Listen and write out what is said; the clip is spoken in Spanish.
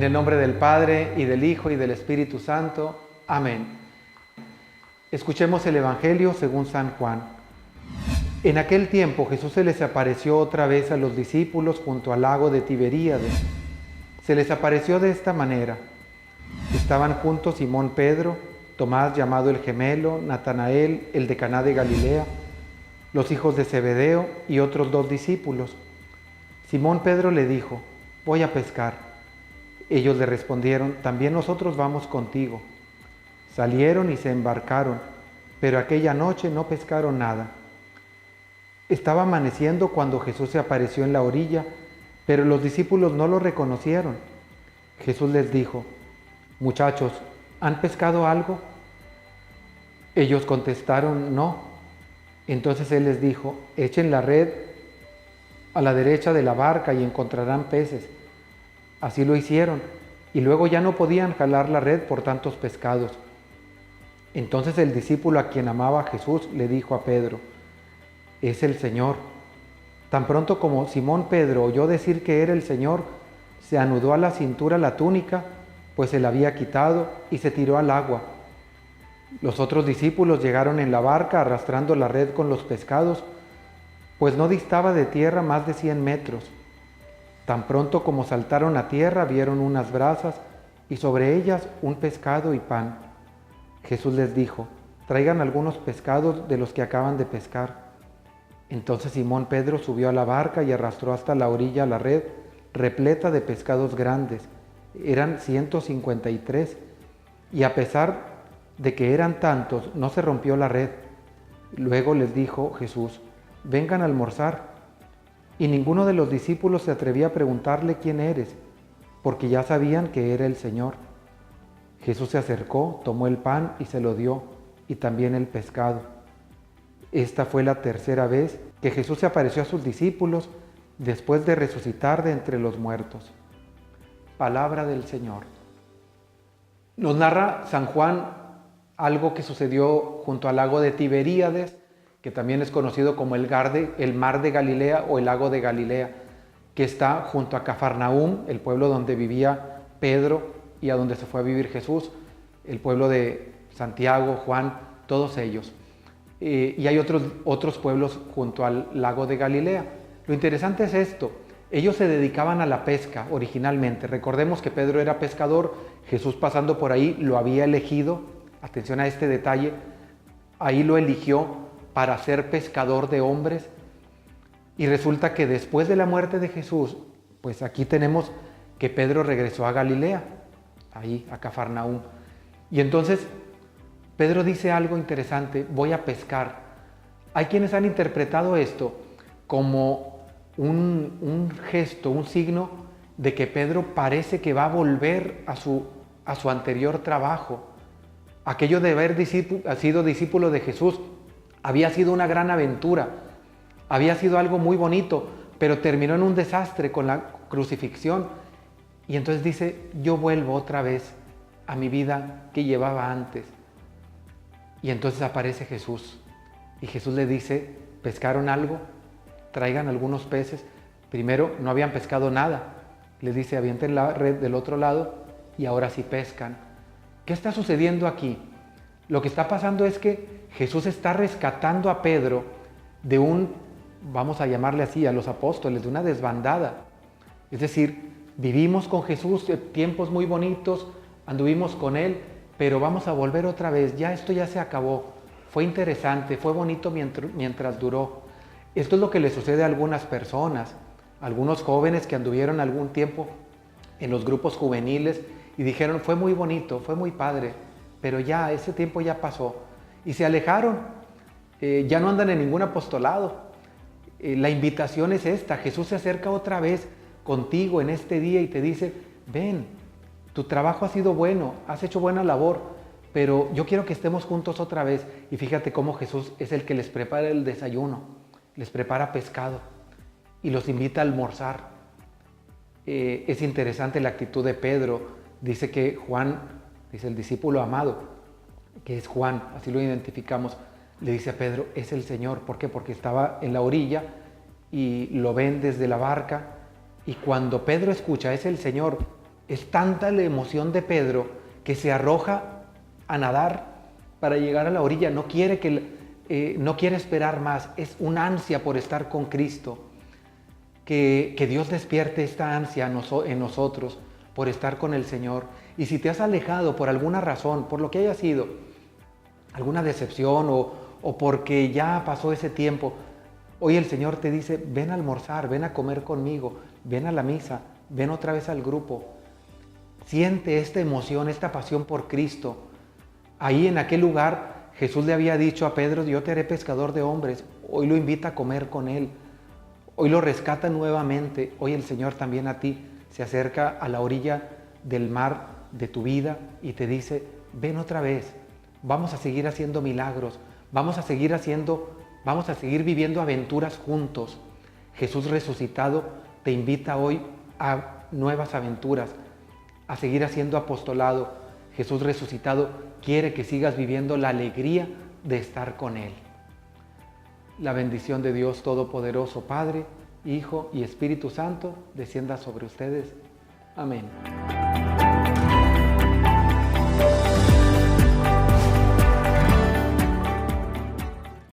el nombre del Padre, y del Hijo, y del Espíritu Santo. Amén. Escuchemos el Evangelio según San Juan. En aquel tiempo Jesús se les apareció otra vez a los discípulos junto al lago de Tiberíades. Se les apareció de esta manera. Estaban juntos Simón Pedro, Tomás llamado el gemelo, Natanael, el de Caná de Galilea, los hijos de Zebedeo y otros 2 discípulos. Simón Pedro le dijo: voy a pescar. Ellos le respondieron: también nosotros vamos contigo. Salieron y se embarcaron, pero aquella noche no pescaron nada. Estaba amaneciendo cuando Jesús se apareció en la orilla, pero los discípulos no lo reconocieron. Jesús les dijo: muchachos, ¿han pescado algo? Ellos contestaron: no. Entonces él les dijo: echen la red a la derecha de la barca y encontrarán peces. Así lo hicieron, y luego ya no podían jalar la red por tantos pescados. Entonces el discípulo a quien amaba Jesús le dijo a Pedro: es el Señor. Tan pronto como Simón Pedro oyó decir que era el Señor, se anudó a la cintura la túnica, pues se la había quitado, y se tiró al agua. Los otros discípulos llegaron en la barca arrastrando la red con los pescados, pues no distaba de tierra más de 100 metros. Tan pronto como saltaron a tierra, vieron unas brasas y sobre ellas un pescado y pan. Jesús les dijo: traigan algunos pescados de los que acaban de pescar. Entonces Simón Pedro subió a la barca y arrastró hasta la orilla la red repleta de pescados grandes. Eran 153, y a pesar de que eran tantos, no se rompió la red. Luego les dijo Jesús: vengan a almorzar. Y ninguno de los discípulos se atrevía a preguntarle: ¿quién eres?, porque ya sabían que era el Señor. Jesús se acercó, tomó el pan y se lo dio, y también el pescado. Esta fue la tercera vez que Jesús se apareció a sus discípulos después de resucitar de entre los muertos. Palabra del Señor. Nos narra San Juan algo que sucedió junto al lago de Tiberíades, que también es conocido como el mar de Galilea o el lago de Galilea, que está junto a Cafarnaúm, el pueblo donde vivía Pedro y a donde se fue a vivir Jesús, el pueblo de Santiago, Juan, todos ellos. Y hay otros pueblos junto al lago de Galilea. Lo interesante es esto: ellos se dedicaban a la pesca originalmente. Recordemos que Pedro era pescador, Jesús pasando por ahí lo había elegido, atención a este detalle, ahí lo eligió para ser pescador de hombres. Y resulta que después de la muerte de Jesús, pues aquí tenemos que Pedro regresó a Galilea, ahí a Cafarnaúm. Y entonces Pedro dice algo interesante: voy a pescar. Hay quienes han interpretado esto como un gesto, un signo de que Pedro parece que va a volver a su anterior trabajo. Aquello de haber sido discípulo de Jesús había sido una gran aventura, había sido algo muy bonito, pero terminó en un desastre con la crucifixión. Y entonces dice: yo vuelvo otra vez a mi vida que llevaba antes. Y entonces aparece Jesús, y Jesús le dice: ¿pescaron algo? Traigan algunos peces. Primero no habían pescado nada. Les dice: avienten la red del otro lado, y ahora sí pescan. ¿Qué está sucediendo aquí? Lo que está pasando es que Jesús está rescatando a Pedro de vamos a llamarle así, a los apóstoles, de una desbandada. Es decir, vivimos con Jesús tiempos muy bonitos, anduvimos con Él, pero vamos a volver otra vez. Ya esto ya se acabó. Fue interesante, fue bonito mientras duró. Esto es lo que le sucede a algunas personas, algunos jóvenes que anduvieron algún tiempo en los grupos juveniles y dijeron: fue muy bonito, fue muy padre, pero ya ese tiempo ya pasó. Y se alejaron, ya no andan en ningún apostolado. La invitación es esta: Jesús se acerca otra vez contigo en este día y te dice: ven, tu trabajo ha sido bueno, has hecho buena labor, pero yo quiero que estemos juntos otra vez. Y fíjate cómo Jesús es el que les prepara el desayuno, les prepara pescado y los invita a almorzar. Es interesante la actitud de Pedro. Dice que Juan, dice el discípulo amado, que es Juan, así lo identificamos, le dice a Pedro: es el Señor. ¿Por qué? Porque estaba en la orilla y lo ven desde la barca, y cuando Pedro escucha: es el Señor, Es tanta la emoción de Pedro que se arroja a nadar para llegar a la orilla. No quiere esperar más. Es una ansia por estar con Cristo. Que Dios despierte esta ansia en nosotros por estar con el Señor. Y si te has alejado por alguna razón, por lo que haya sido, alguna decepción o porque ya pasó ese tiempo, hoy el Señor te dice, ven a almorzar, ven a comer conmigo, ven a la misa, ven otra vez al grupo. Siente esta emoción, esta pasión por Cristo. Ahí en aquel lugar Jesús le había dicho a Pedro, yo te haré pescador de hombres. Hoy lo invita a comer con él. Hoy lo rescata nuevamente. Hoy el Señor también a ti se acerca a la orilla del mar de tu vida y te dice, ven otra vez. Vamos a seguir haciendo milagros. Vamos a seguir viviendo aventuras juntos. Jesús resucitado te invita hoy a nuevas aventuras, a seguir haciendo apostolado. Jesús resucitado quiere que sigas viviendo la alegría de estar con Él. La bendición de Dios Todopoderoso, Padre, Hijo y Espíritu Santo, descienda sobre ustedes. Amén.